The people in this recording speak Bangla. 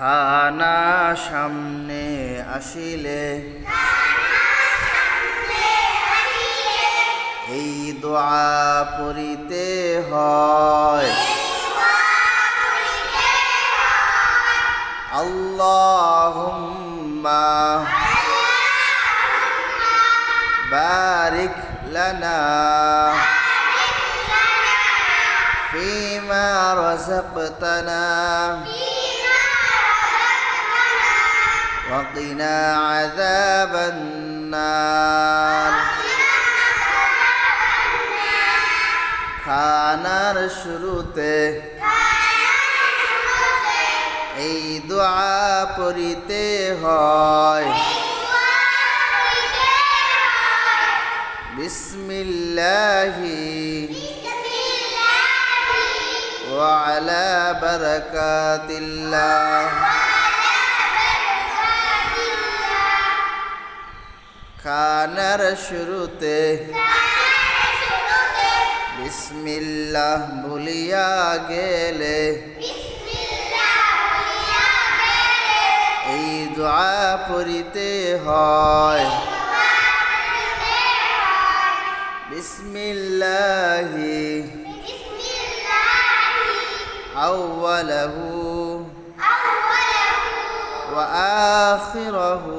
খানা সামনে আসিলে এই দোয়া পড়িতে হয়। আল্লাহুম্মা বারিক লানা ফীমা রাযাকতানা وقنا عذاب النار। খানার শুরুতে এই দোয়া পড়িতে হয়। বিসমিল্লাহি ওয়া আলা বারাকাতিল্লাহ। খানার শুরুতে বিসমিল্লাহ ভুলিয়া গেলে এই দোয়া পড়িতে হয়। বিসমিল্লাহি আউয়ালাহু ওয়া আখিরাহু